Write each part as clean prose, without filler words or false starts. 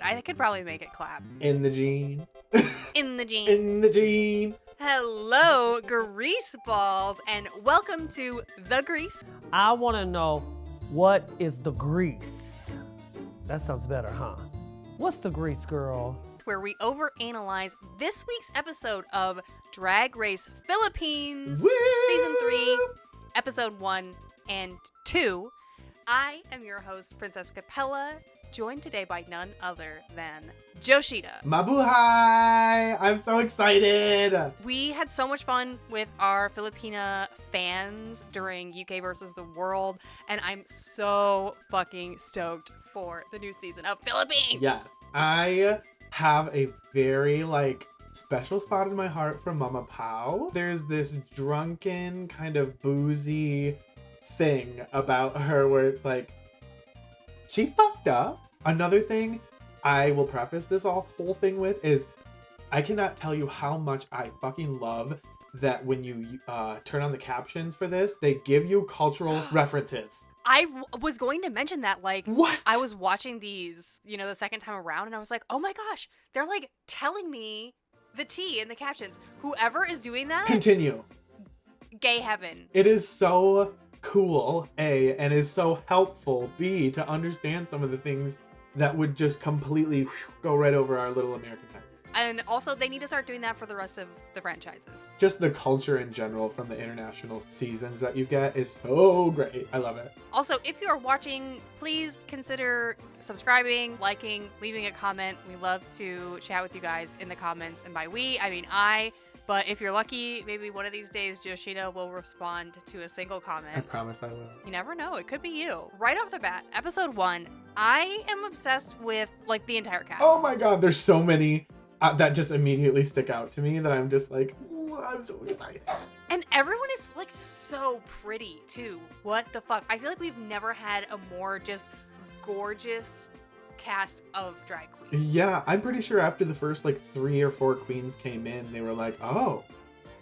I could probably make it clap. In the jeans. In the jeans. In the jeans. Hello, Greaseballs, and welcome to The Grease. I want to know, what is the grease? That sounds better, huh? What's the grease, girl? Where we overanalyze this week's episode of Drag Race Philippines, Woo! Season 3, Episode 1 and 2. I am your host, Princess Capella, joined today by none other than Joshita. Mabuhay! I'm so excited! We had so much fun with our Filipina fans during UK versus the World, and I'm so fucking stoked for the new season of Philippines! Yes, I have a very, special spot in my heart for Mama Pao. There's this drunken, kind of boozy thing about her where it's like, she fucked up. Another thing I will preface this whole thing with is I cannot tell you how much I fucking love that when you turn on the captions for this, they give you cultural references. I was going to mention that, what? I was watching these, the second time around, and I was like, oh my gosh, they're, telling me the tea in the captions. Whoever is doing that, Continue. gay heaven. It is so cool, A, and is so helpful, B, to understand some of the things that would just completely go right over our little American head. And also, they need to start doing that for the rest of the franchises. Just the culture in general from the international seasons that you get is so great. I love it. Also, if you are watching, please consider subscribing, liking, leaving a comment. We love to chat with you guys in the comments. And by we, I mean I. But if you're lucky, maybe one of these days, Joshita will respond to a single I comment. promise I will. You never know. It could be you. Right off the bat, episode 1, I am obsessed with, the entire cast. Oh my god, there's so many that just immediately stick out to me that I'm just like, ooh, I'm so excited. And everyone is, so pretty, too. What the fuck? I feel like we've never had a more just gorgeous cast of drag queens. Yeah, I'm pretty sure after the first 3 or 4 queens came in, they were like, oh,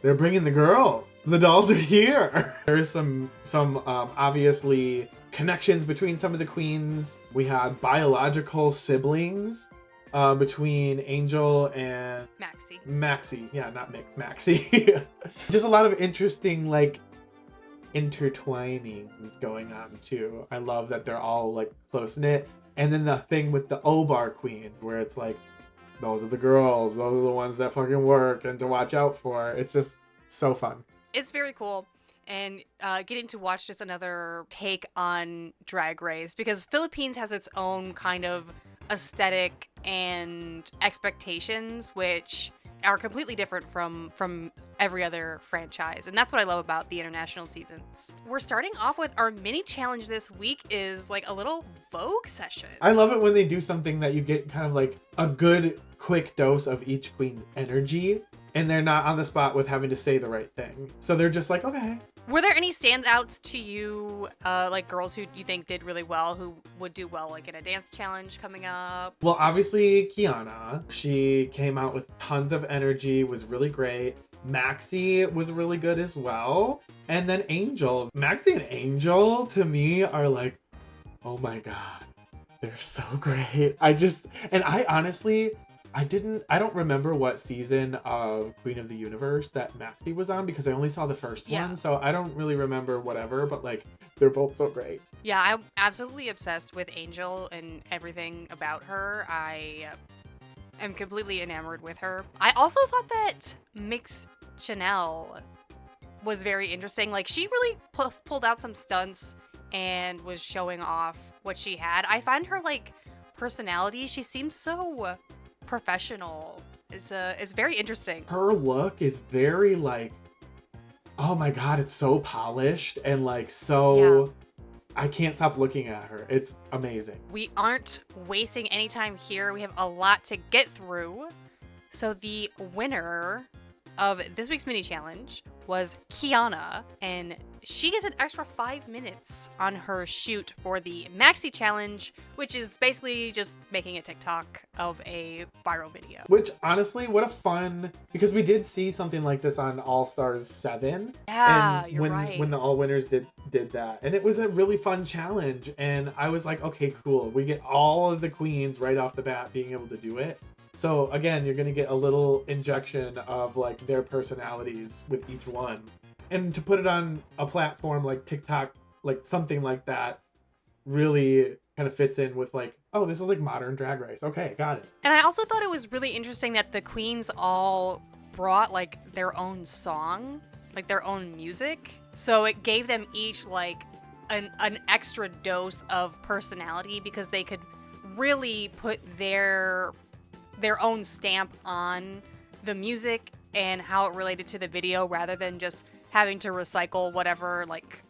they're bringing the girls. The dolls are here. There's some obviously connections between some of the queens. We had biological siblings between Angel and Maxi. Yeah, not Mix, Maxi. Just a lot of interesting intertwinings going on too. I love that they're all close knit. And then the thing with the O-Bar queens where it's those are the girls, those are the ones that fucking work and to watch out for. It's just so fun. It's very cool. And getting to watch just another take on Drag Race, because Philippines has its own kind of aesthetic and expectations, which are completely different from every other franchise. And that's what I love about the international seasons. We're starting off with our mini challenge this week is a little Vogue session. I love it when they do something that you get kind of a good quick dose of each queen's energy and they're not on the spot with having to say the right thing. So they're just okay. Were there any standouts to you, girls who you think did really well, who would do well, in a dance challenge coming up? Well, obviously, Kiana. She came out with tons of energy, was really great. Maxi was really good as well. And then Angel. Maxi and Angel, to me, are oh my god, they're so great. I don't remember what season of Queen of the Universe that Maxi was on because I only saw the first one, so I don't really remember whatever, but they're both so great. Yeah, I'm absolutely obsessed with Angel and everything about her. I am completely enamored with her. I also thought that Mix Chanel was very interesting. She really pulled out some stunts and was showing off what she had. I find her personality, she seems so professional. It's very interesting. Her look is very oh my god, it's so polished and so I can't stop looking at her. It's amazing. We aren't wasting any time here. We have a lot to get through. So the winner of this week's mini challenge was Kiana, and she gets an extra 5 minutes on her shoot for the Maxi Challenge, which is basically just making a TikTok of a viral video. Which, honestly, what a fun... Because we did see something like this on All Stars 7. Yeah, and you're when, right. when the All Winners did that. And it was a really fun challenge. And I was like, okay, cool. We get all of the queens right off the bat being able to do it. So, again, you're going to get a little injection of, like, their personalities with each one. And to put it on a platform like TikTok, like something like that, really kind of fits in with like, oh, this is like modern Drag Race. Okay, got it. And I also thought it was really interesting that the queens all brought like their own song, like their own music. So it gave them each like an extra dose of personality because they could really put their own stamp on the music and how it related to the video rather than just having to recycle whatever, like,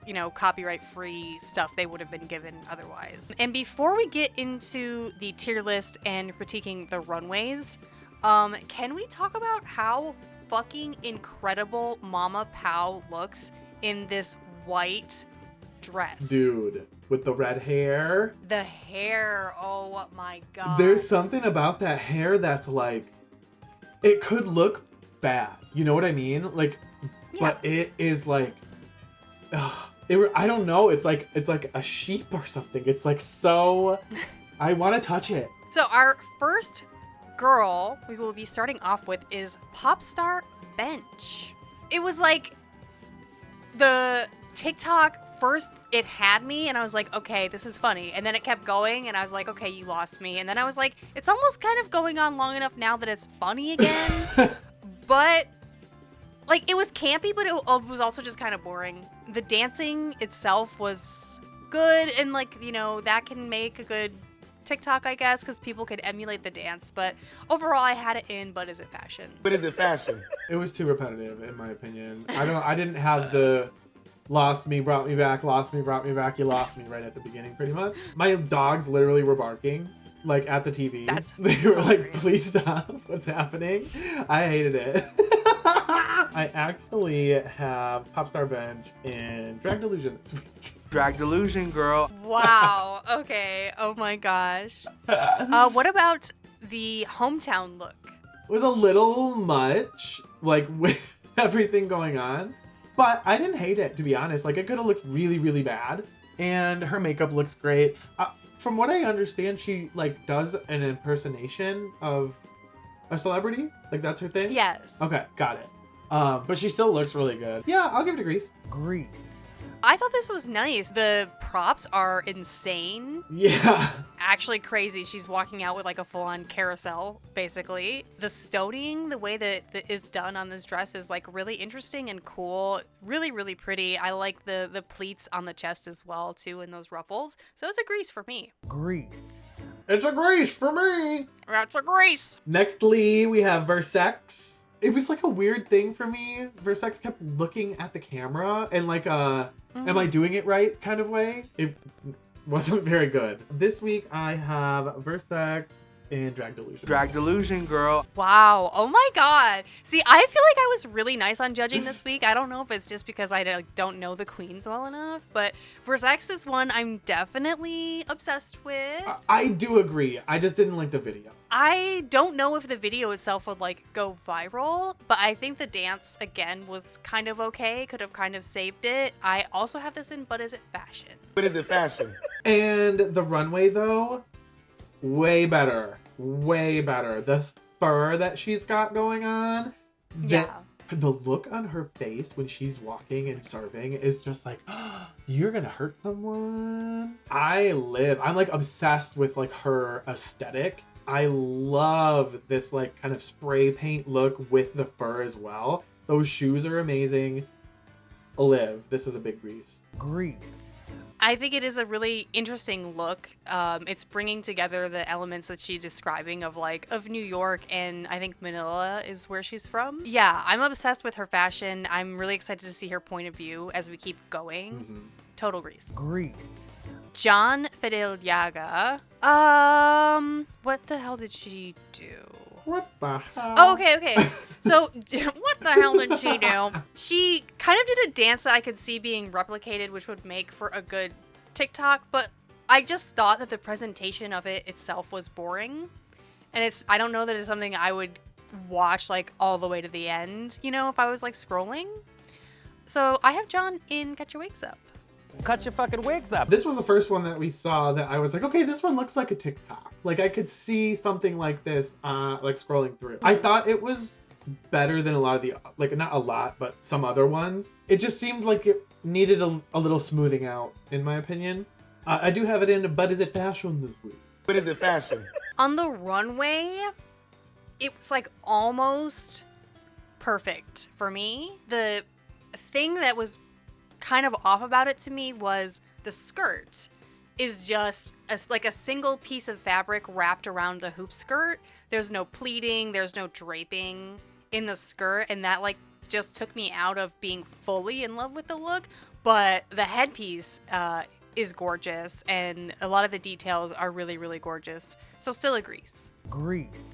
you know, copyright-free stuff they would have been given otherwise. And before we get into the tier list and critiquing the runways, can we talk about how fucking incredible Mama Pow looks in this white dress? Dude, with the red hair. The hair, oh my god. There's something about that hair that's like, it could look bad. You know what I mean? Like, Yeah. but it is like, I don't know. It's like a sheep or something. It's like so, I want to touch it. So our first girl we will be starting off with is Popstar Bench. It was like the TikTok first, it had me and I was like, okay, this is funny. And then it kept going and I was like, okay, you lost me. And then I was like, it's almost kind of going on long enough now that it's funny again. But like, it was campy, but it was also just kind of boring. The dancing itself was good, and like, you know, that can make a good TikTok, I guess, because people could emulate the dance. But overall, I had it in, but is it fashion? But is it fashion? It was too repetitive, in my opinion. I didn't have the lost me, brought me back, lost me, brought me back, you lost me right at the beginning, pretty much. My dogs literally were barking, like, at the TV. They were like, please stop, what's happening? I hated it. I actually have Popstar Bench and Drag Delusion this week. Drag Delusion, girl. Wow. Okay. Oh my gosh. What about the hometown look? It was a little much, like, with everything going on. But I didn't hate it, to be honest. Like, it could have looked really, really bad. And her makeup looks great. From what I understand, she, like, does an impersonation of a celebrity. Like, that's her thing? Yes. Okay, got it. But she still looks really good. Yeah, I'll give it to Grease. Grease. I thought this was nice. The props are insane. Yeah. Actually crazy. She's walking out with like a full-on carousel, basically. The stoning, the way that is done on this dress is like really interesting and cool. Really, really pretty. I like the pleats on the chest as well, too, and those ruffles. So it's a Grease for me. Grease. It's a Grease for me. That's a Grease. Nextly, we have Versex. It was like a weird thing for me. Versex kept looking at the camera and like am I doing it right kind of way. It wasn't very good. This week I have Versex and Drag Delusion. Drag Delusion, girl. Wow. Oh my god. See, I feel like I was really nice on judging this week. I don't know if it's just because I don't know the queens well enough, but Versex is one I'm definitely obsessed with. I do agree. I just didn't like the video. I don't know if the video itself would like go viral, but I think the dance again was kind of okay. Could have kind of saved it. I also have this in, but is it fashion? But is it fashion? And the runway though, way better. Way better. The fur that she's got going on. Yeah. The look on her face when she's walking and serving is just like, oh, you're gonna hurt someone. I'm like obsessed with like her aesthetic. I love this like kind of spray paint look with the fur as well. Those shoes are amazing. Liv, this is a big Grease. Grease. I think it is a really interesting look. It's bringing together the elements that she's describing of New York, and I think Manila is where she's from. Yeah, I'm obsessed with her fashion. I'm really excited to see her point of view as we keep going. Mm-hmm. Total Grease. Grease. John Fidel Yaga. What the hell did she do? What the hell? Oh, okay. So, what the hell did she do? She kind of did a dance that I could see being replicated, which would make for a good TikTok, but I just thought that the presentation of it itself was boring. And I don't know that it's something I would watch like all the way to the end, you know, if I was like scrolling. So I have John in Cut Your Wigs Up. Cut your fucking wigs up. This was the first one that we saw that I was like, okay, this one looks like a TikTok. Like I could see something like this, like scrolling through. I thought it was better than a lot of the, like not a lot, but some other ones. It just seemed like it needed a little smoothing out, in my opinion. I do have it in, but is it fashion this week? But is it fashion? On the runway, it's like almost perfect for me. The thing that was kind of off about it to me was the skirt is just like a single piece of fabric wrapped around the hoop skirt. There's no pleating, there's no draping in the skirt, and that like just took me out of being fully in love with the look. But the headpiece is gorgeous, and a lot of the details are really, really gorgeous. So still agrees. Grease.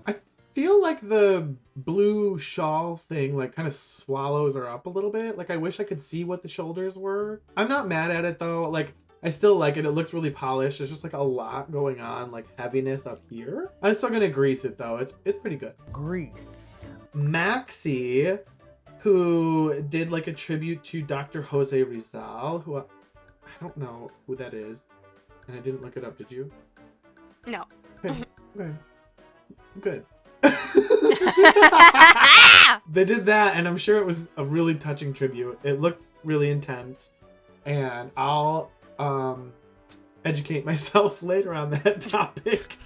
I feel like the blue shawl thing like kind of swallows her up a little bit. Like I wish I could see what the shoulders were. I'm not mad at it though. Like I still like it. It looks really polished. There's just like a lot going on, like heaviness up here. I'm still gonna grease it though. It's pretty good. Grease. Maxi, who did like a tribute to Dr. Jose Rizal, who I don't know who that is, and I didn't look it up. Did you? No. Okay. Okay. Good. They did that, and I'm sure it was a really touching tribute. It looked really intense, and I'll educate myself later on that topic.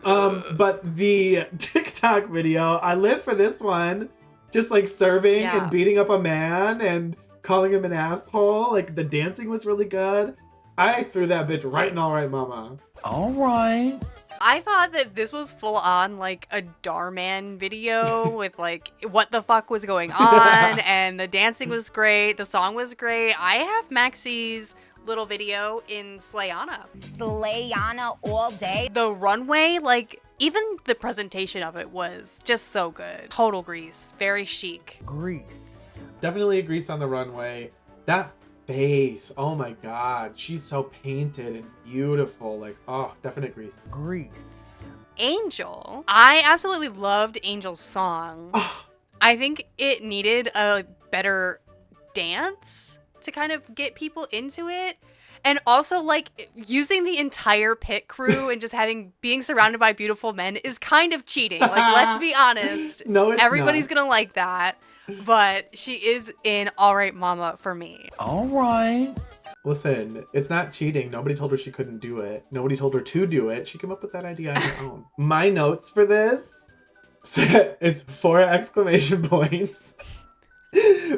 But the TikTok video, I live for this one. Just like serving and beating up a man and calling him an asshole. Like the dancing was really good. I threw that bitch right in All Right Mama. All right. I thought that this was full on like a Darman video with like what the fuck was going on, and the dancing was great, the song was great. I have Maxi's little video in Slayana. Slayana all day. The runway, like even the presentation of it was just so good. Total grease, very chic. Grease. Definitely a grease on the runway. That face, oh my god, she's so painted and beautiful. Like, oh, definite grease. Grease. Angel, I absolutely loved Angel's song. I think it needed a better dance to kind of get people into it. And also, like, using the entire pit crew and just being surrounded by beautiful men is kind of cheating. Like, let's be honest. No, it's Everybody's not. gonna like that. But she is in All Right Mama for me. All right. Listen, it's not cheating. Nobody told her she couldn't do it. Nobody told her to do it. She came up with that idea on her own. My notes for this, it's 4 exclamation points.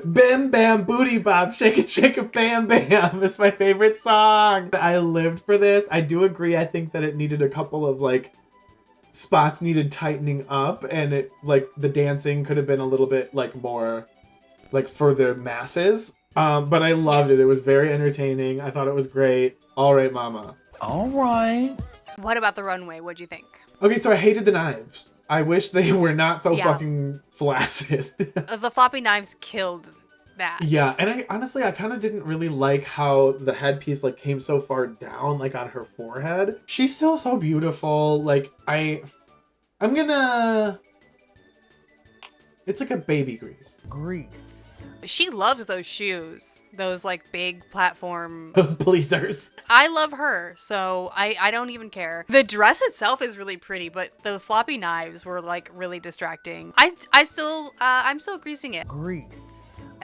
Bam bam booty bop, shake it, shake it, bam bam. It's my favorite song. I lived for this. I do agree. I think that it needed a couple of like spots needed tightening up, and it like the dancing could have been a little bit like more like for the masses. But I loved it. It was very entertaining. I thought it was great. All right, mama. All right. What about the runway? What'd you think? Okay, so I hated the knives. I wish they were not so Yeah. fucking flaccid. The floppy knives killed that. Yeah, and I honestly, I kind of didn't really like how the headpiece like came so far down, like on her forehead. She's still so beautiful. Like I'm gonna. It's like a baby grease. Grease. She loves those shoes. Those like big platform. Those pleasers. I love her, so I don't even care. The dress itself is really pretty, but the floppy knives were like really distracting. I'm still greasing it. Grease.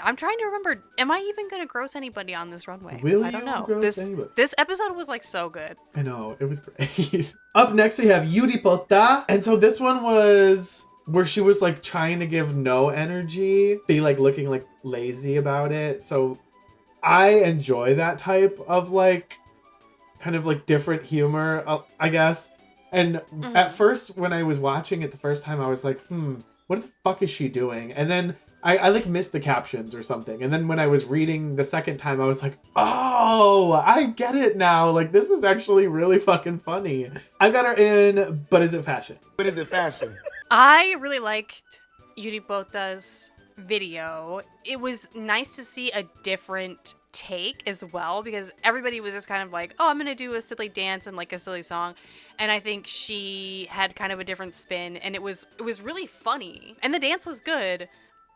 I'm trying to remember, am I even gonna gross anybody on this runway? Will I don't you know. gross anybody? This episode was like so good. I know, it was great. Up next we have Yuripota. And so this one was where she was like trying to give no energy, be like looking like lazy about it. So I enjoy that type of like kind of like different humor, I guess. And at first when I was watching it the first time, I was like, what the fuck is she doing? And then I like missed the captions or something. And then when I was reading the second time, I was like, oh, I get it now. Like, this is actually really fucking funny. I got her in, but is it fashion? But is it fashion? I really liked Yuribota's video. It was nice to see a different take as well, because everybody was just kind of like, oh, I'm gonna do a silly dance and like a silly song, and I think she had kind of a different spin, and it was really funny, and the dance was good.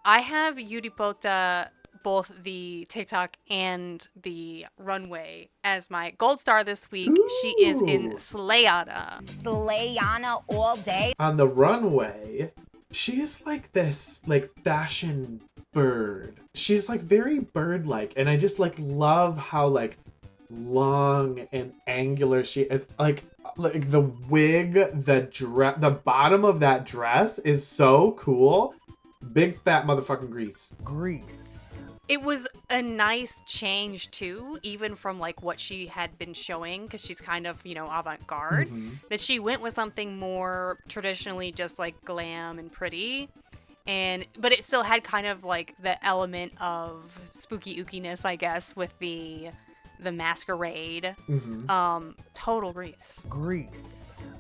I have Yuribota, both the TikTok and the runway, as my gold star this week. She is in Ooh. Slayana. Slayana all day. On the runway, she is like this like fashion bird. She's like very bird-like, and I just like love how like long and angular she is. Like the wig, the bottom of that dress is so cool. Big fat motherfucking grease. Grease. It was a nice change too, even from like what she had been showing, because she's kind of, you know, avant-garde, that she went with something more traditionally just like glam and pretty. But it still had kind of like the element of spooky ookiness, I guess, with the masquerade. Total grease. Grease.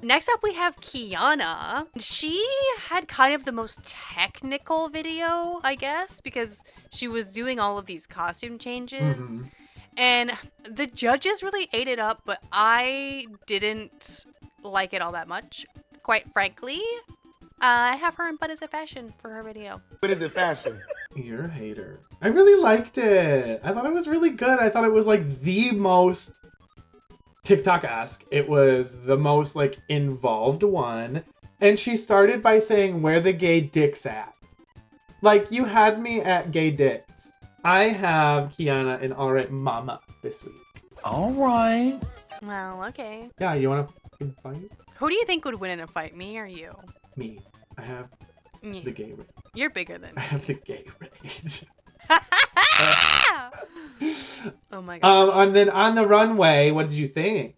Next up, we have Kiana. She had kind of the most technical video, I guess, because she was doing all of these costume changes. And the judges really ate it up, but I didn't like it all that much. Quite frankly, I have her in But Is It Fashion for her video. What is it, fashion? You're a hater. I really liked it. I thought it was really good. I thought it was like the most TikTok-esque. It was the most like involved one. And she started by saying, where the gay dicks at? Like, you had me at gay dicks. I have Kiana in All Right Mama this week. All right. Well, okay. Yeah, you want to fight? Who do you think would win in a fight, me or you? Me. I have Me. the gay rage. You're bigger than I me. have the gay rage. Oh my gosh. And then on the runway, what did you think?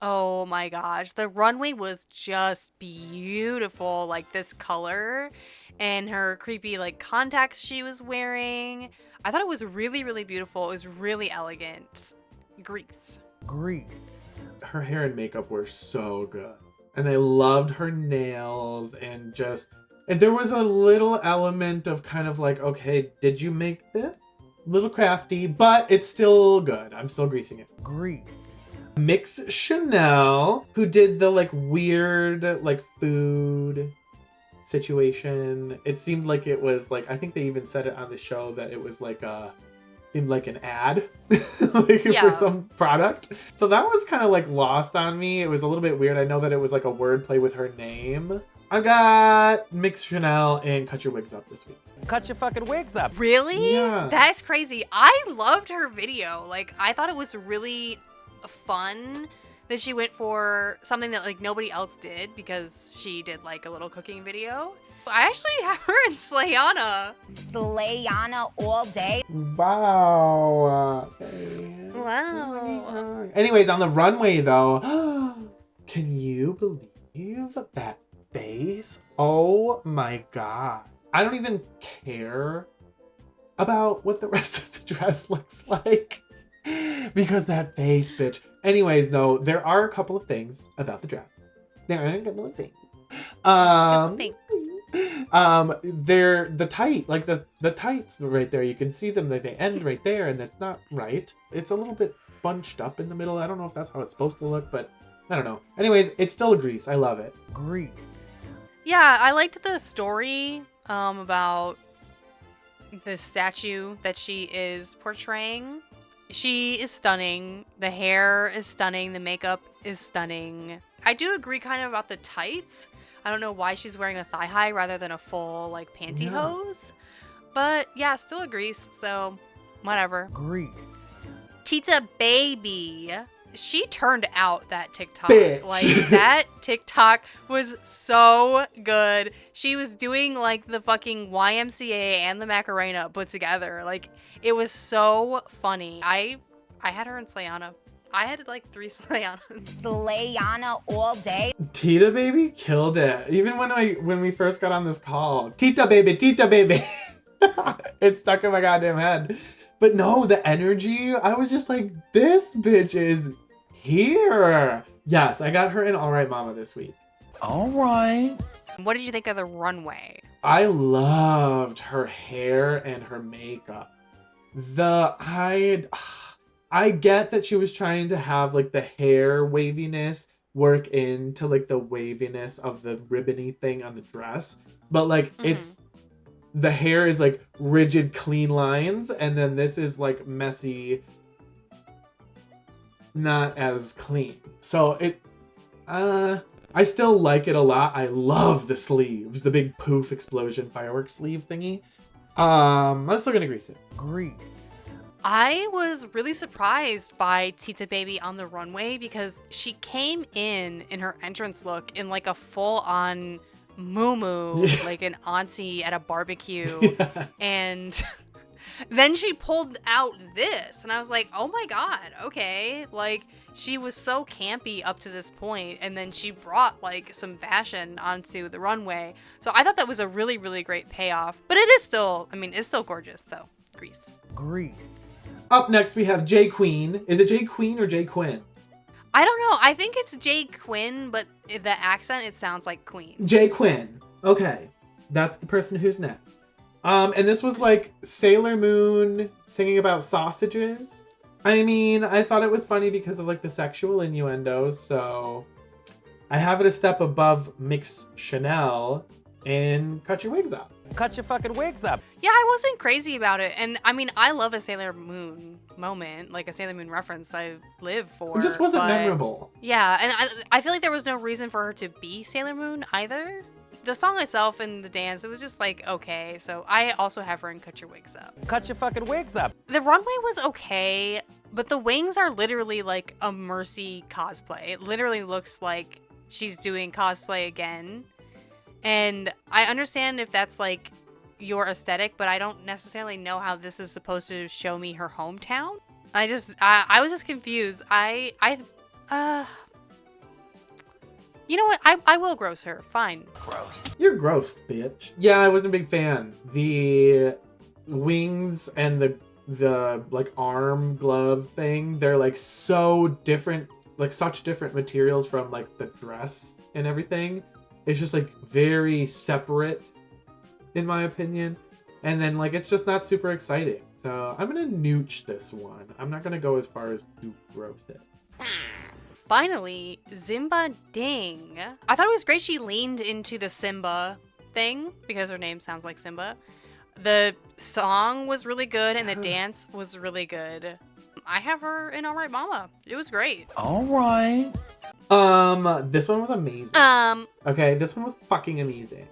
Oh my gosh. The runway was just beautiful. Like this color and her creepy like contacts she was wearing. I thought it was really, really beautiful. It was really elegant. Grease. Grease. Her hair and makeup were so good. And I loved her nails and there was a little element of kind of like, okay, did you make this? Little crafty, but it's still good. I'm still greasing it. Grease. Mix Chanel, who did the like weird like food situation. It seemed like it was like, I think they even said it on the show that it was like seemed like an ad for some product. So that was kind of like lost on me. It was a little bit weird. I know that it was like a wordplay with her name. I got Mix Chanel and Cut Your Wigs Up this week. Cut your fucking wigs up. Really? Yeah. That's crazy. I loved her video. Like, I thought it was really fun that she went for something that like nobody else did, because she did like a little cooking video. I actually have her in Slayana. Slayana all day. Wow. Wow. Anyways, on the runway though, can you believe that face? Oh my god. I don't even care about what the rest of the dress looks like because that face, bitch. Anyways, though, there are a couple of things about the dress. There are a couple of things. They're the tight, like the tights right there. You can see them. They end right there, and that's not right. It's a little bit bunched up in the middle. I don't know if that's how it's supposed to look, but I don't know. Anyways, it's still a grease. I love it. Grease. Yeah, I liked the story about the statue that she is portraying. She is stunning. The hair is stunning. The makeup is stunning. I do agree kind of about the tights. I don't know why she's wearing a thigh high rather than a full like pantyhose. But yeah, still agrees. So whatever. Grease. Tita Baby. She turned out that TikTok. Bitch. Like, that TikTok was so good. She was doing, like, the fucking YMCA and the Macarena put together. Like, it was so funny. I had her in Slayana. I had, like, 3 Slayanas. Slayana all day. Tita Baby killed it. Even when we first got on this call. Tita Baby, Tita Baby. It stuck in my goddamn head. But no, the energy, I was just like, this bitch is here. Yes, I got her in All Right Mama this week. All right. What did you think of the runway? I loved her hair and her makeup. I get that she was trying to have like the hair waviness work into like the waviness of the ribbony thing on the dress, but like it's the hair is like rigid clean lines, and then this is like messy, not as clean. So it I still like it a lot. I love the sleeves, the big poof explosion fireworks sleeve thingy. I'm still gonna grease it. Grease. I was really surprised by Tita Baby on the runway because she came in her entrance look in like a full-on moo-moo, like an auntie at a barbecue. Yeah. And then she pulled out this, and I was like, oh my god, okay. Like, she was so campy up to this point, and then she brought like some fashion onto the runway. So I thought that was a really, really great payoff. But it is still, I mean, it's still gorgeous, so grease. Grease. Up next we have J Queen. Is it J Queen or J Quinn? I don't know. I think it's J Quinn, but the accent, it sounds like Queen. J Quinn. Okay. That's the person who's next. And this was like Sailor Moon singing about sausages. I mean, I thought it was funny because of like the sexual innuendos, so I have it a step above Mix Chanel and Cut Your Wigs Up. Cut your fucking wigs up. Yeah, I wasn't crazy about it. And I mean, I love a Sailor Moon moment, like a Sailor Moon reference I live for. It just wasn't but memorable. Yeah, and I feel like there was no reason for her to be Sailor Moon either. The song itself and the dance, it was just like, okay. So I also have her in Cut Your Wigs Up. Cut your fucking wigs up. The runway was okay, but the wings are literally like a Mercy cosplay. It literally looks like she's doing cosplay again. And I understand if that's like your aesthetic, but I don't necessarily know how this is supposed to show me her hometown. I was just confused. You know what? I will gross her. Fine. Gross. You're gross, bitch. Yeah, I wasn't a big fan. The wings and the like arm glove thing, they're like so different, like such different materials from like the dress and everything. It's just like very separate in my opinion. And then like it's just not super exciting. So I'm gonna nooch this one. I'm not gonna go as far as to gross it. Finally, Zimba Ding. I thought it was great she leaned into the Simba thing because her name sounds like Simba. The song was really good and the dance was really good. I have her in All Right Mama. It was great. All right. This one was amazing. Um, Okay, this one was fucking amazing.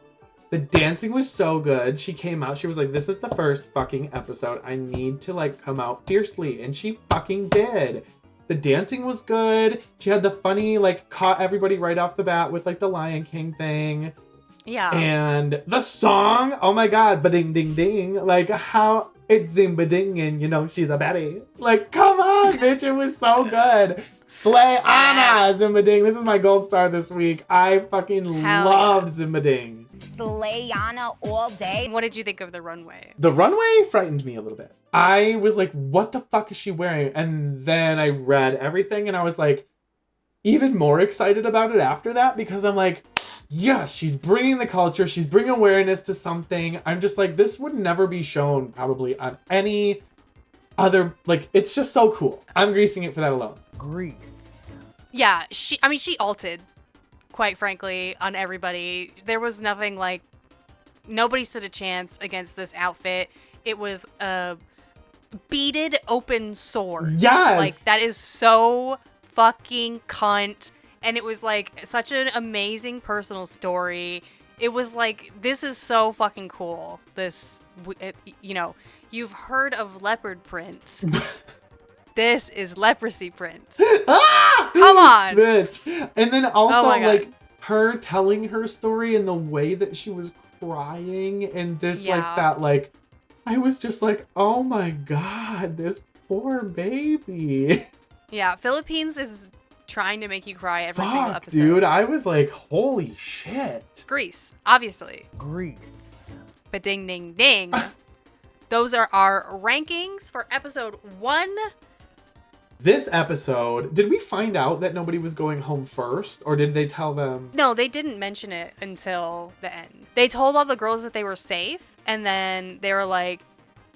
The dancing was so good. She came out, she was like, this is the first fucking episode. I need to like come out fiercely. And she fucking did. The dancing was good. She had the funny, like, caught everybody right off the bat with like the Lion King thing. yeah. And the song, oh my god, ba-ding ding ding. Like how it's Zimba ding and you know she's a baddie. Like, come on, bitch, it was so good. Slay Anna, Zimba ding. This is my gold star this week. I fucking Hell loved Zimba ding. Slayana all day. What did you think of the runway? The runway frightened me a little bit. I was like, what the fuck is she wearing? And then I read everything and I was like, even more excited about it after that because I'm like, yes, she's bringing the culture. She's bringing awareness to something. I'm just like, this would never be shown probably on any other, like, it's just so cool. I'm greasing it for that alone. Grease. Yeah, she ulted, quite frankly, on everybody. There was nothing like, nobody stood a chance against this outfit. It was a beaded open sword. Yes! Like, that is so fucking cunt. And it was like such an amazing personal story. It was like, this is so fucking cool. You know, you've heard of leopard print. This is leprosy print. Ah! Come on. Bitch. And then also, Oh my God. like, her telling her story and the way that she was crying and there's like Yeah. that, like, I was just like, oh my god, this poor baby. Yeah, Philippines is trying to make you cry every single Fuck, episode. dude, I was like, holy shit. Grease, obviously. Grease. But ding, ding, ding. Those are our rankings for episode 1. This episode, did we find out that nobody was going home first? Or did they tell them? No, they didn't mention it until the end. They told all the girls that they were safe, and then they were like,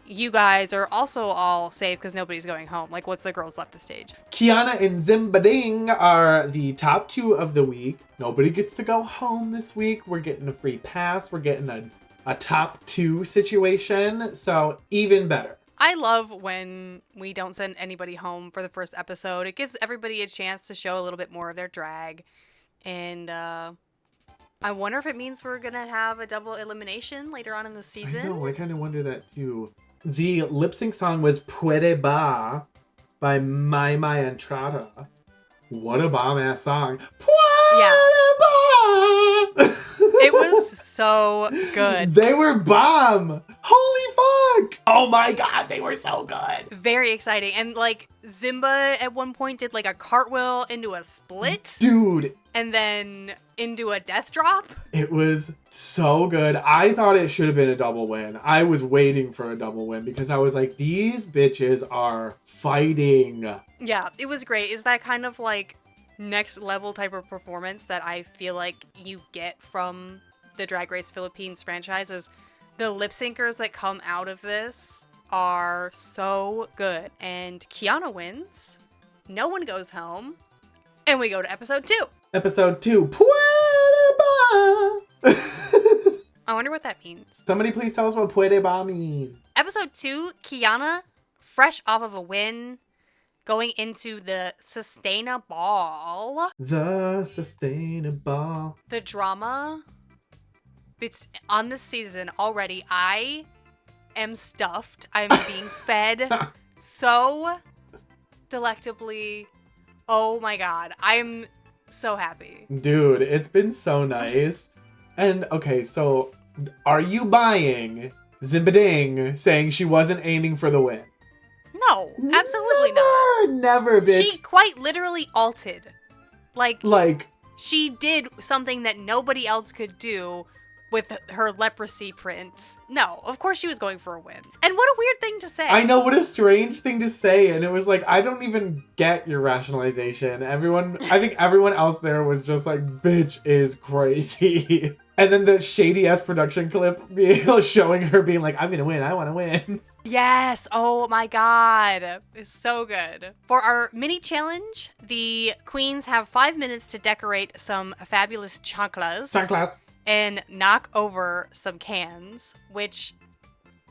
you guys are also all safe because nobody's going home. Like, once the girls left the stage. Kiana and Zimbading are the top 2 of the week. Nobody gets to go home this week. We're getting a free pass. We're getting a top 2 situation. So even better. I love when we don't send anybody home for the first episode. It gives everybody a chance to show a little bit more of their drag. And I wonder if it means we're going to have a double elimination later on in the season. I know, I kind of wonder that too. The lip sync song was Puede Ba by My Entrada. What a bomb ass song. Puede Ba! It was so good. They were bomb. Holy fuck. Oh my god, they were so good. Very exciting. And like Zimba at one point did like a cartwheel into a split. Dude. And then into a death drop. It was so good. I thought it should have been a double win. I was waiting for a double win because I was like, these bitches are fighting. Yeah, it was great. Is that kind of like next level type of performance that I feel like you get from the Drag Race Philippines franchises? The lip syncers that come out of this are so good. And Kiana wins. No one goes home. And we go to episode 2. Episode 2. Puede Ba! I wonder what that means. Somebody please tell us what Puede Ba means. Episode 2, Kiana, fresh off of a win, going into the Sustainable. The Sustainable. The drama. It's on this season already. I am stuffed. I'm being fed so delectably. Oh my god. I'm so happy. Dude, it's been so nice. And okay, so are you buying Zimbading saying she wasn't aiming for the win? No, absolutely not. Never, bitch. She quite literally ulted. Like, she did something that nobody else could do with her leprosy print. No, of course she was going for a win. And what a weird thing to say. I know, what a strange thing to say. And it was like, I don't even get your rationalization. I think everyone else there was just like, bitch is crazy. And then the shady ass production clip showing her being like, I'm gonna win, I wanna win. Yes, oh my god. It's so good. For our mini challenge, the queens have 5 minutes to decorate some fabulous chanclas. And knock over some cans, which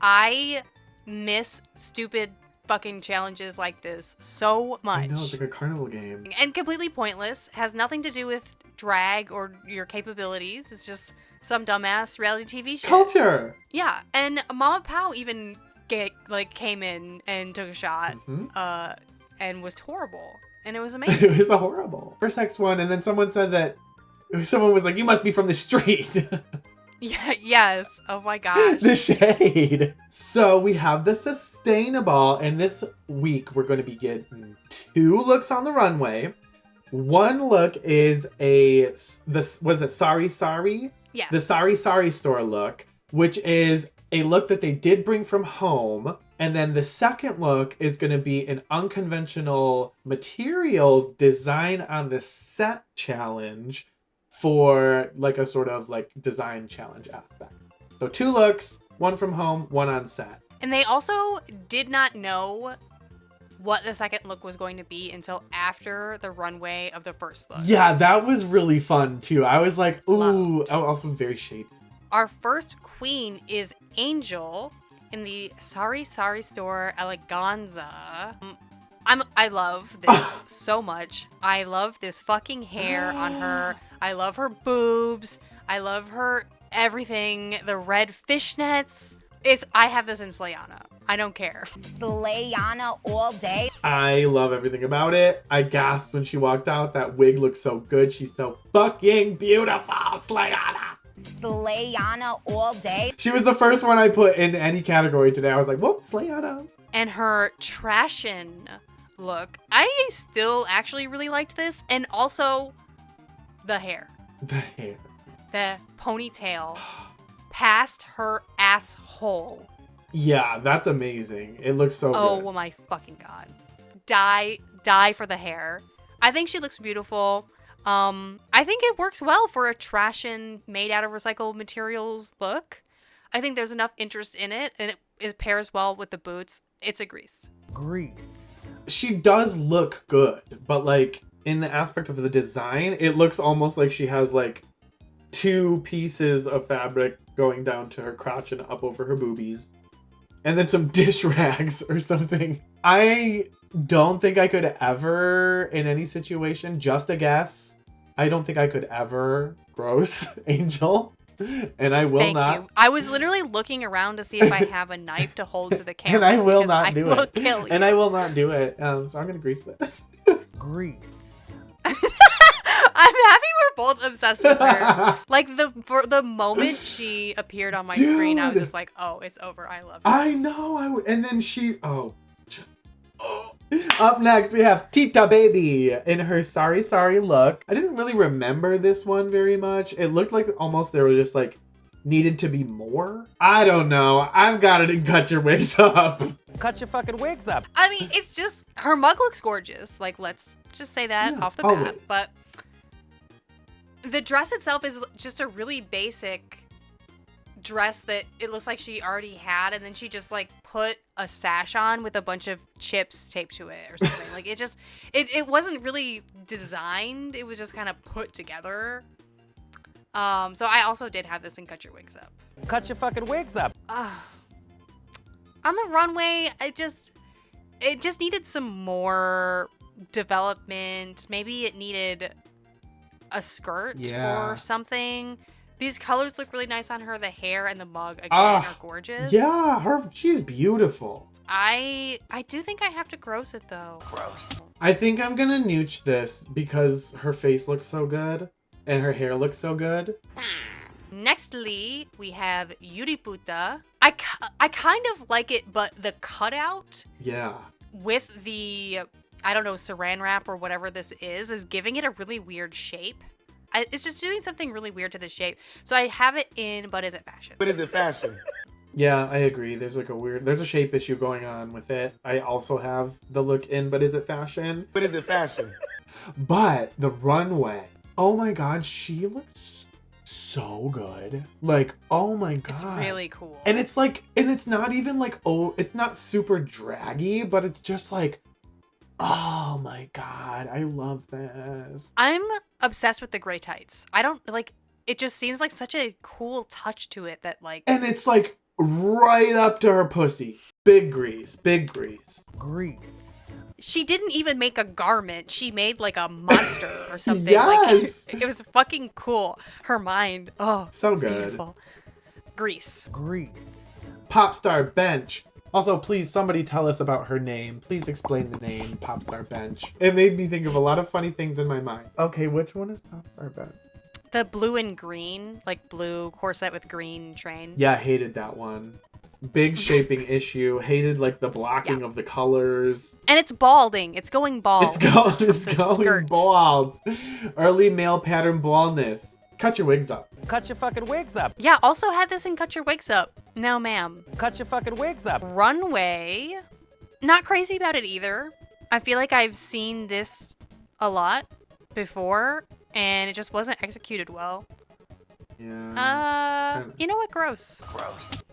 I miss stupid fucking challenges like this so much. I know, it's like a carnival game. And completely pointless, has nothing to do with drag or your capabilities. It's just some dumbass reality TV shit. Culture! Yeah, and Mama Pao even came in and took a shot, and was horrible. And it was amazing. It was a horrible. First X one, and then someone said that someone was like, you must be from the street. Yeah, yes. Oh my gosh. The shade. So we have the Sustainable, and this week we're going to be getting 2 looks on the runway. One look is was it Sorry Sorry? Yes. The Sorry Sorry store look, which is a look that they did bring from home. And then the second look is going to be an unconventional materials design on the set challenge for like a sort of like design challenge aspect. So 2 looks, 1 from home, 1 on set. And they also did not know what the second look was going to be until after the runway of the first look. Yeah, that was really fun too. I was like, ooh, Loved. also very shady. Our first queen is Angel in the Sorry Sorry store Eleganza. I love this so much. I love this fucking hair on her. I love her boobs. I love her everything. The red fishnets. I have this in Slayana. I don't care. Slayana all day. I love everything about it. I gasped when she walked out. That wig looks so good. She's so fucking beautiful, Slayana. Slayana all day. She was the first one I put in any category today. I was like, whoop, Slayana. And her trashin' look. I still actually really liked this. And also the hair. The hair. The ponytail past her asshole. Yeah, that's amazing. It looks so good. Oh my fucking god. Die die for the hair. I think she looks beautiful. I think it works well for a trash and made out of recycled materials look. I think there's enough interest in it, and it pairs well with the boots. It's a Grease. Grease. She does look good, but like in the aspect of the design, it looks almost like she has like 2 pieces of fabric going down to her crotch and up over her boobies, and then some dish rags or something. I don't think I could ever, in any situation, just a guess, I don't think I could ever gross Angel. And I will Thank not. you. I was literally looking around to see if I have a knife to hold to the camera. And I will because not I do will it. Kill you. And I will not do it. So I'm gonna grease this. Grease. I'm happy we're both obsessed with her. Like for the moment she appeared on my screen, I was Dude. just like, "Oh, it's over. I love you." I know. And then she. Up next, we have Tita Baby in her Sorry Sorry look. I didn't really remember this one very much. It looked like almost there was just like needed to be more. I don't know. I've got it in Cut Your Wigs Up. Cut your fucking wigs up. I mean, it's just her mug looks gorgeous. Like, let's just say that Yeah, off the bat. always. But the dress itself is just a really basic dress that it looks like she already had, and then she just like put a sash on with a bunch of chips taped to it or something. Like it wasn't really designed. It was just kind of put together. So I also did have this in Cut Your Wigs Up. Cut your fucking wigs up. On the runway, it just needed some more development. Maybe it needed a skirt Yeah. or something. These colors look really nice on her. The hair and the mug again are gorgeous. Yeah, she's beautiful. I do think I have to gross it though. I think I'm gonna nooch this because her face looks so good and her hair looks so good. Nextly, we have Yuriputa. I kind of like it, but the cutout Yeah. with the, I don't know, saran wrap or whatever this is giving it a really weird shape. It's just doing something really weird to the shape. So I have it in, but is it fashion? But is it fashion? Yeah, I agree. There's like there's a shape issue going on with it. I also have the look in, but is it fashion? But is it fashion? But the runway. Oh my god, she looks so good. Like, oh my god. It's really cool. And it's like, and it's not even like, oh, it's not super draggy, but it's just like, oh my god, I love this. I'm obsessed with the gray tights. I don't like, it just seems like such a cool touch to it that like. And it's like right up to her pussy. Big grease, big grease. Grease. She didn't even make a garment. She made like a monster or something. Yes! Like, it was fucking cool. Her mind. Oh, So it's good. beautiful. Grease. Grease. Popstar Bench. Also, please, somebody tell us about her name. Please explain the name, Popstar Bench. It made me think of a lot of funny things in my mind. Okay, which one is Popstar Bench? The blue and green, like blue corset with green train. Yeah, I hated that one. Big shaping issue. Hated like the blocking of the colors. And it's balding. It's going bald. It's going Skirt. bald. Early male pattern baldness. Cut your wigs up. Cut your fucking wigs up. Yeah, also had this in Cut Your Wigs Up. No, ma'am. Cut your fucking wigs up. Runway. Not crazy about it either. I feel like I've seen this a lot before, and it just wasn't executed well. Yeah. You know what? Gross.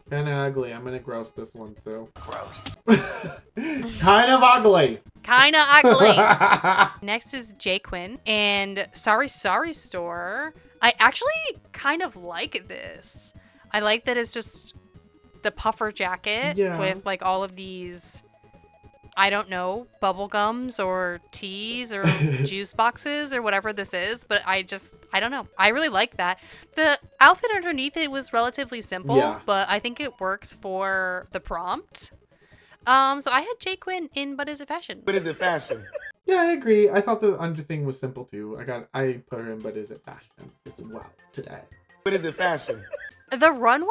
Kind of ugly. I'm gonna gross this one too. Gross. Kind of ugly. Kinda ugly. Next is Jaquin and Sorry Sorry Store. I actually kind of like this. I like that it's just the puffer jacket Yeah. with like all of these, I don't know, bubble gums or teas or juice boxes or whatever this is, but I don't know. I really like that. The outfit underneath it was relatively simple, Yeah. but I think it works for the prompt. So I had Jaquin in But Is It Fashion? But is it fashion? Yeah, I agree. I thought the under thing was simple too. I put her in, but is it fashion as well today? But is it fashion? The runway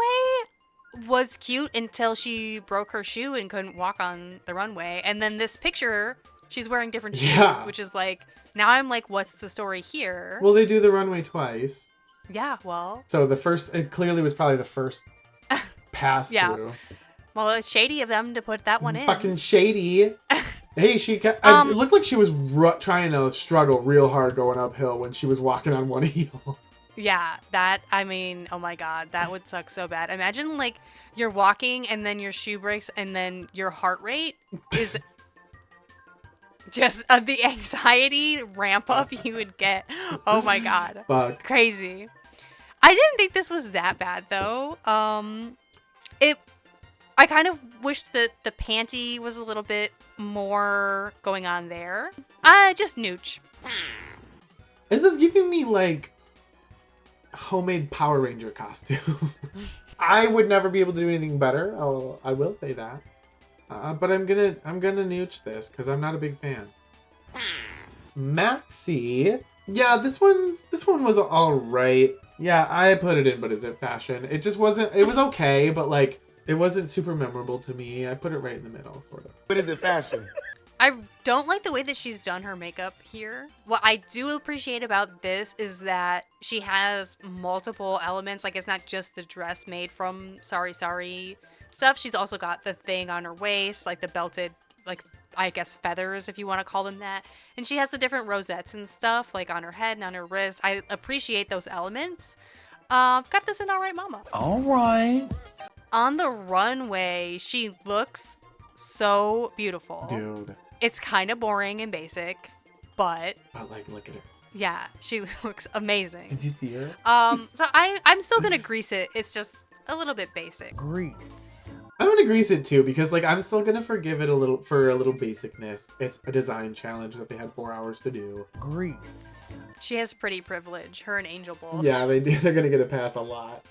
was cute until she broke her shoe and couldn't walk on the runway. And then this picture, she's wearing different shoes, Yeah. which is like, now I'm like, what's the story here? Well, they do the runway twice. Yeah, well, So it clearly was probably the first pass Yeah. through. it's shady of them to put that one in. Fucking shady. Hey, it looked like she was trying to struggle real hard going uphill when she was walking on one heel. Yeah, I mean, oh my god, that would suck so bad. Imagine, like, you're walking and then your shoe breaks and then your heart rate is just the anxiety ramp up you would get. Oh my god. Fuck. Crazy. I didn't think this was that bad, though. I kind of wish that the panty was a little bit more going on there. Just nooch. This is giving me, like, homemade Power Ranger costume. I would never be able to do anything better. I will say that. But I'm gonna nooch this because I'm not a big fan. Maxi. Yeah, this one was all right. Yeah, I put it in, but is it fashion? It just wasn't. It was okay, but like it wasn't super memorable to me. I put it right in the middle, sort of. But is it fashion? I don't like the way that she's done her makeup here. What I do appreciate about this is that she has multiple elements. Like, it's not just the dress made from Sorry Sorry stuff. She's also got the thing on her waist, like the belted, like, I guess feathers, if you want to call them that. And she has the different rosettes and stuff, like on her head and on her wrist. I appreciate those elements. Got this in All Right Mama. All right. On the runway, she looks so beautiful. Dude. It's kind of boring and basic, but like, look at her. yeah, she looks amazing. Did you see her? So I'm still gonna grease it. It's just a little bit basic. Grease. I'm gonna grease it too because like I'm still gonna forgive it a little basicness. It's a design challenge that they had 4 hours to do. Grease. She has pretty privilege. Her and Angel both. Yeah, they do. They're gonna get a pass a lot.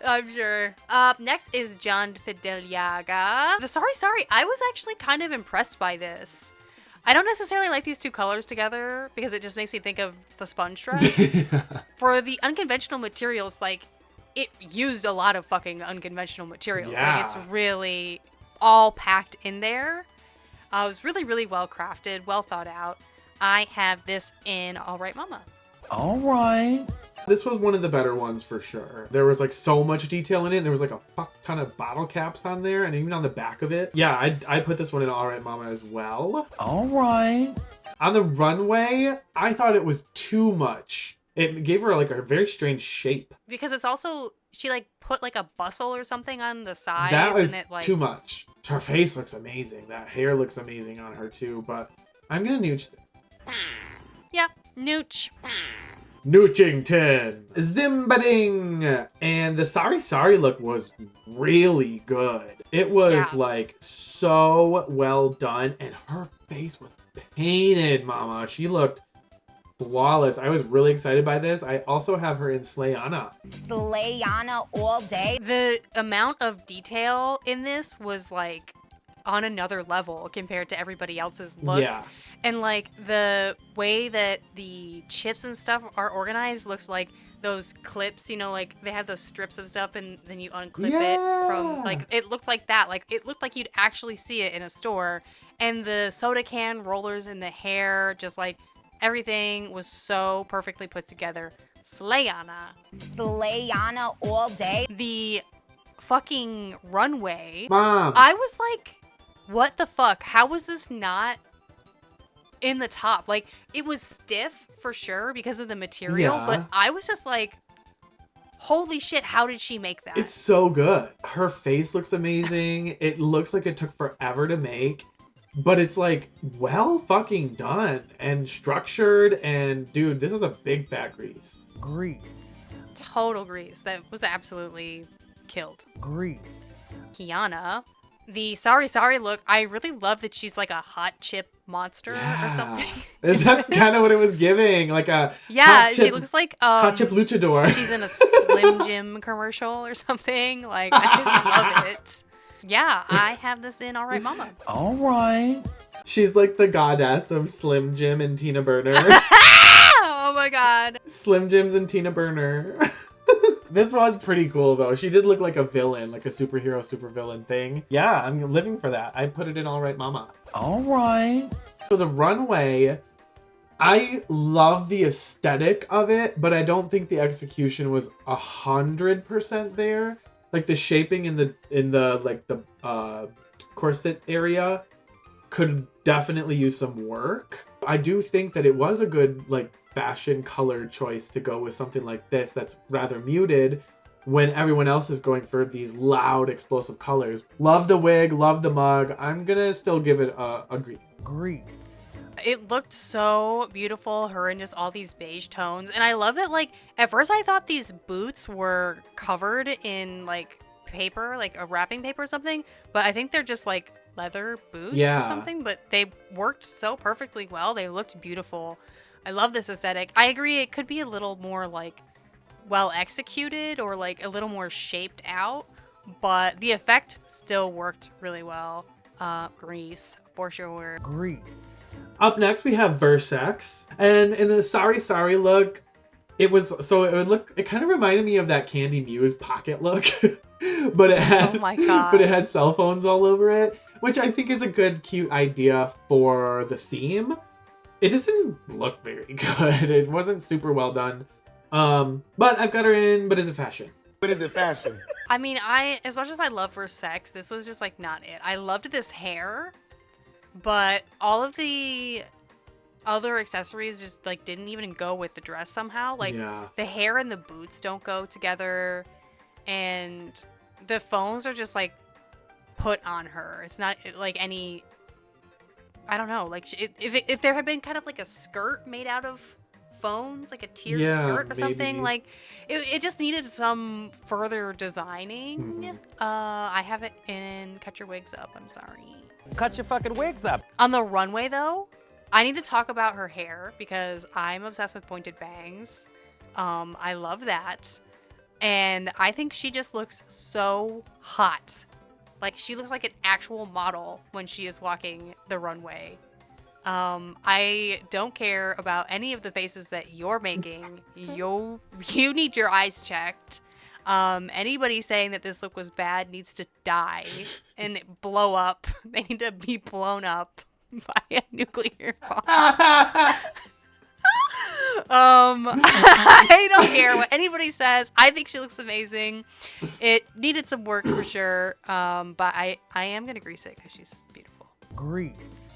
I'm sure. Next is John Fideliaga. The Sorry Sorry. I was actually kind of impressed by this. I don't necessarily like these two colors together because it just makes me think of the sponge dress. For the unconventional materials, like, it used a lot of fucking unconventional materials. Yeah. Like, it's really all packed in there. It was really, really well crafted, well thought out. I have this in All Right Mama. All right. This was one of the better ones for sure. There was like so much detail in it. There was like a fuck ton of bottle caps on there and even on the back of it. Yeah, I put this one in All Right Mama as well. All right. On the runway, I thought it was too much. It gave her like a very strange shape. Because it's also, she like put like a bustle or something on the sides. That was and it, like, too much. Her face looks amazing. That hair looks amazing on her too, but I'm gonna nooch this. Yep, nooch. Noochington. Zimbading. And the Sorry Sorry look was really good. It was like so well done. And her face was painted, mama. She looked flawless. I was really excited by this. I also have her in Slayana. Slayana all day. The amount of detail in this was like on another level compared to everybody else's looks. Yeah. And like the way that the chips and stuff are organized looks like those clips, you know, like they have those strips of stuff and then you unclip it from, like, it looked like that. Like, it looked like you'd actually see it in a store. And the soda can rollers in the hair, just like everything was so perfectly put together. Slayana. Slayana all day. The fucking runway. Mom. I was like, what the fuck? How was this not in the top? Like, it was stiff for sure because of the material, Yeah. but I was just like, holy shit, how did she make that? It's so good. Her face looks amazing. It looks like it took forever to make, but it's like well fucking done and structured. And dude, this is a big fat grease. Grease. Total grease. That was absolutely killed. Grease. Kiana. The Sorry Sorry look, I really love that she's like a hot chip monster or something. That's kind of what it was giving. Like a yeah, she looks like hot chip luchador. She's in a Slim Jim commercial or something. Like, I love it. Yeah, I have this in All Right Mama. All right. She's like the goddess of Slim Jim and Tina Burner. Oh my god. Slim Jims and Tina Burner. This was pretty cool though. She did look like a villain, like a superhero, supervillain thing. Yeah, I'm living for that. I put it in All Right Mama. All right. So the runway, I love the aesthetic of it, but I don't think the execution was 100% there. Like the shaping in the like the corset area could definitely use some work. I do think that it was a good like fashion color choice to go with something like this that's rather muted when everyone else is going for these loud explosive colors. Love the wig, love the mug. I'm gonna still give it a grease. Grease. It looked so beautiful, her in just all these beige tones. And I love that, like, at first I thought these boots were covered in, like, paper, like a wrapping paper or something. But I think they're just, like, leather boots Yeah. or something. But they worked so perfectly well. They looked beautiful. I love this aesthetic. I agree it could be a little more, like, well executed or, like, a little more shaped out. But the effect still worked really well. Grease, for sure. Grease. Up next we have Versex, and in the sorry look, it kind of reminded me of that Candy Muse pocket look, but it had Oh my God. but it had cell phones all over it, which I think is a good cute idea for the theme. It just didn't look very good. It wasn't super well done. But I've got her in, but is it fashion? But is it fashion? I mean, as much as I love Versex, this was just like not it. I loved this hair, but all of the other accessories just like didn't even go with the dress somehow. Like Yeah. the hair and the boots don't go together, and the phones are just like put on her. It's not like any. I don't know. Like if there had been kind of like a skirt made out of phones, like a tiered Yeah, skirt or something, maybe. like it just needed some further designing. I have it in Cut Your Wigs Up. I'm sorry. Cut your fucking wigs up. On the runway though, I need to talk about her hair because I'm obsessed with pointed bangs. I love that. And I think she just looks so hot. Like she looks like an actual model when she is walking the runway. I don't care about any of the faces that you're making. You need your eyes checked. Anybody saying that this look was bad needs to die and blow up. They need to be blown up by a nuclear bomb. I don't care what anybody says. I think she looks amazing. It needed some work for sure. But I am gonna grease it because she's beautiful. Grease.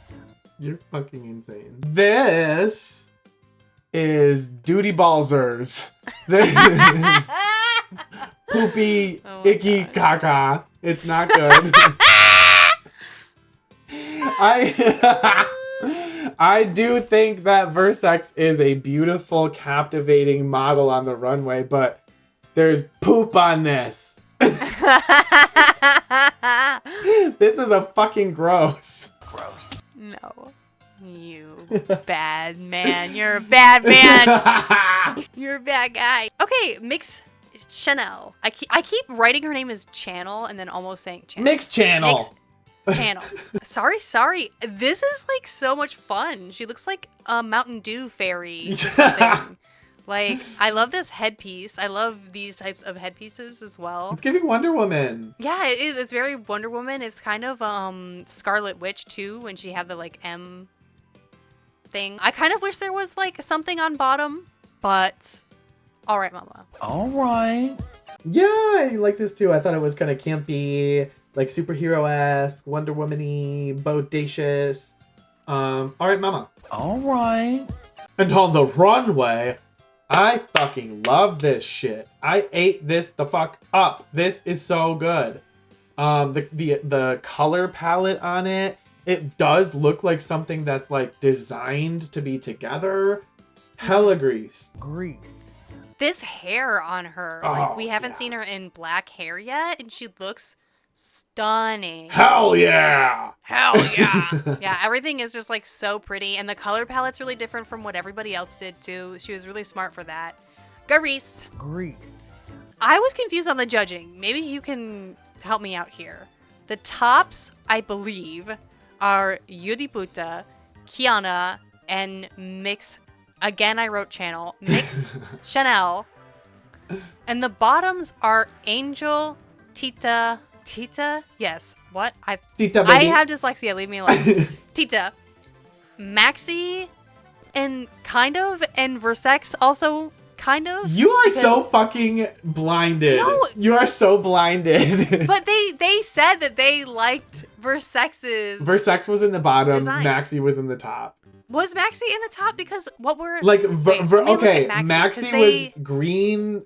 You're fucking insane. This is Duty Ballsers. This is poopy, Oh my icky God. caca. It's not good. I do think that Versex is a beautiful, captivating model on the runway, but there's poop on this. This is a fucking gross. No. You bad man. You're a bad man. You're a bad guy. Okay, Mix Chanel. I keep writing her name as Channel and then almost saying Channel. Mix channel. Mix Channel. Sorry. This is like so much fun. She looks like a Mountain Dew fairy or something. Like, I love this headpiece. I love these types of headpieces as well. It's giving Wonder Woman. Yeah, it is. It's very Wonder Woman. It's kind of Scarlet Witch too when she had the like M thing. I kind of wish there was like something on bottom, but all right, mama. All right. Yeah, I like this too. I thought it was kind of campy, like superhero-esque, Wonder Woman-y, bodacious. All right, mama. All right. And on the runway, I fucking love this shit. I ate this the fuck up. This is so good. The color palette on it, it does look like something that's like designed to be together. Hella grease. Grease. This hair on her, like Oh, we haven't yeah. seen her in black hair yet, and she looks stunning. Hell yeah. Hell yeah. Yeah, everything is just like so pretty, and the color palette's really different from what everybody else did too. She was really smart for that. Grease. Grease. I was confused on the judging. Maybe you can help me out here. The tops, I believe, are Yudiputa, Kiana, and Mix. Again, I wrote Channel. Mix Chanel. And the bottoms are Angel, Tita. Tita? Yes. What? Tita I baby. have dyslexia. Leave me alone. Tita. Maxi and Versex also kind of. You are because- so fucking blinded. No. You are so blinded. But they said that they liked Versex's. Versex was in the bottom, Design. Maxi was in the top. Was Maxi in the top? Because what were Like, Wait, let me look okay, at Maxi 'cause they- was green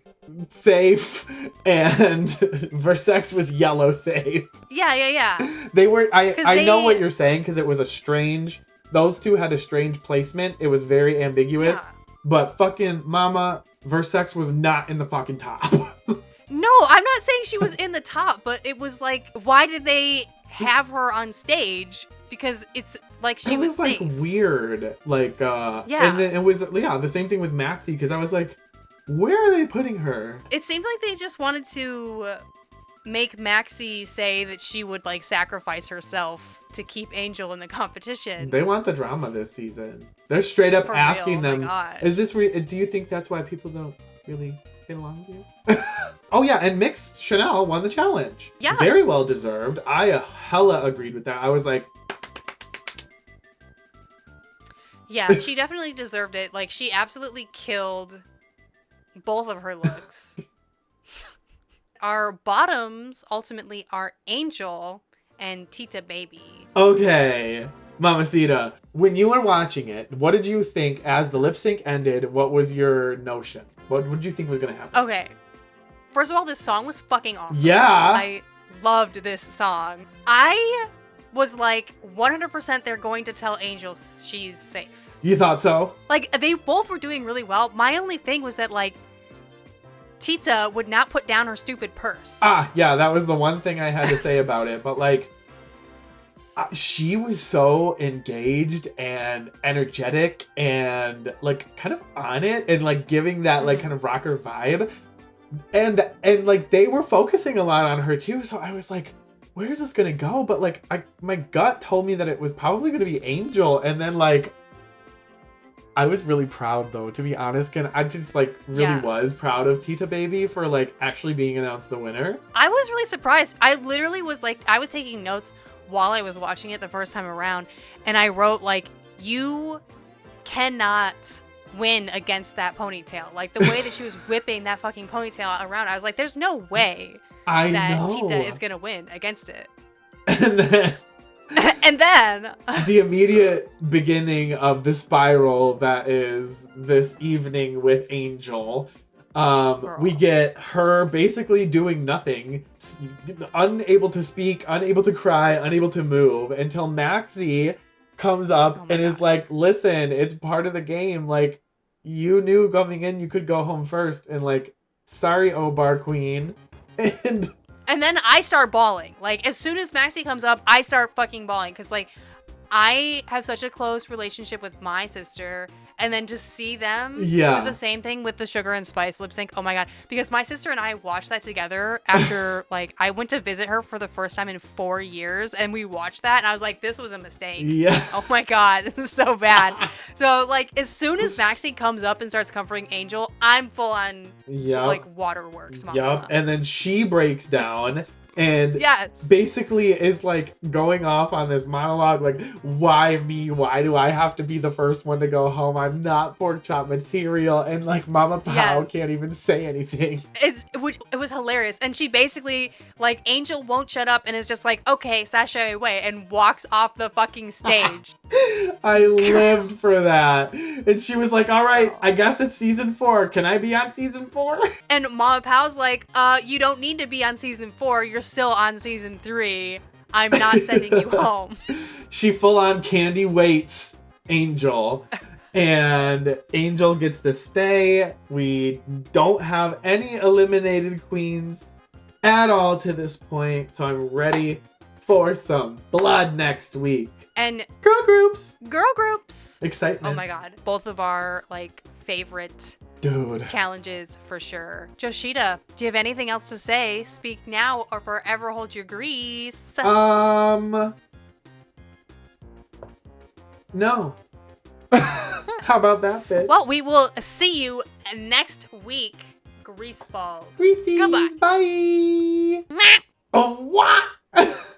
safe, and Versex was yellow safe. Yeah. They were. 'Cause I know they- what you're saying because it was a strange. Those two had a strange placement. It was very ambiguous. Yeah. But fucking Mama Versex was not in the fucking top. No, I'm not saying she was in the top, but it was like, why did they have her on stage? Because it's like she it was like safe. weird. Like Yeah. And then it was the same thing with Maxi because I was like, where are they putting her? It seemed like they just wanted to make Maxi say that she would like sacrifice herself to keep Angel in the competition. They want the drama this season. They're straight up For real, asking oh my them, God. is this do you think that's why people don't really get along with you? Oh yeah, and Mixed Chanel won the challenge. Yeah. Very well deserved. I hella agreed with that. I was like, Yeah, she definitely deserved it. Like, she absolutely killed both of her looks. Our bottoms ultimately are Angel and Tita Baby. okay, Mamacita, when you were watching it, what did you think as the lip sync ended? What was your notion? What did you think was gonna happen? Okay. First of all, this song was fucking awesome. Yeah. I loved this song. I was like, 100% they're going to tell Angel she's safe. You thought so? Like, they both were doing really well. My only thing was that, like, Tita would not put down her stupid purse. Ah, yeah, that was the one thing I had to say about it. But like, she was so engaged and energetic and like kind of on it and like giving that like kind of rocker vibe. And like they were focusing a lot on her too. So I was like, where is this gonna go? But like, my gut told me that it was probably gonna be Angel. And then like, I was really proud though, to be honest. I just like really was proud of Tita Baby for like actually being announced the winner. I was really surprised. I literally was like, I was taking notes while I was watching it the first time around. And I wrote like, you cannot win against that ponytail. Like the way that she was whipping that fucking ponytail around, I was like, there's no way I that know. Tita is gonna win against it. And then And then the immediate beginning of the spiral that is this evening with Angel. We get her basically doing nothing, unable to speak, unable to cry, unable to move until Maxi comes up and is like, listen, it's part of the game. Like, you knew coming in you could go home first. And like, sorry, Obar Queen. And then I start bawling. Like, as soon as Maxi comes up, I start fucking bawling. Because, like, I have such a close relationship with my sister. And then to see them, Yeah. it was the same thing with the Sugar and Spice lip sync. Oh my God. Because my sister and I watched that together after, like, I went to visit her for the first time in 4 years. And we watched that. And I was like, this was a mistake. Yeah. Oh my God. This is so bad. So, like, as soon as Maxi comes up and starts comforting Angel, I'm full on, Yep. like, waterworks, mama. Yup. And then she breaks down and Yes. basically is like going off on this monologue like, why me? Why do I have to be the first one to go home? I'm not pork chop material. And like Mama Pao Yes. can't even say anything. It was hilarious. And she basically, like, Angel won't shut up and is just like, okay, sashay away, and walks off the fucking stage. I lived for that. And she was like, all right, I guess it's season 4. Can I be on season 4? And Mama Pow's like, you don't need to be on season 4. You're still on season 3. I'm not sending you home. She full on candy waits Angel. And Angel gets to stay. We don't have any eliminated queens at all to this point. So I'm ready for some blood next week. And Girl groups. girl groups. Excitement. Oh my God. Both of our, like, favorite Dude. challenges for sure. Joshita, do you have anything else to say? Speak now or forever hold your grease. No. How about that bit? Well, we will see you next week. Greaseballs. Greasies. Goodbye. Bye. Mwah! Oh, what?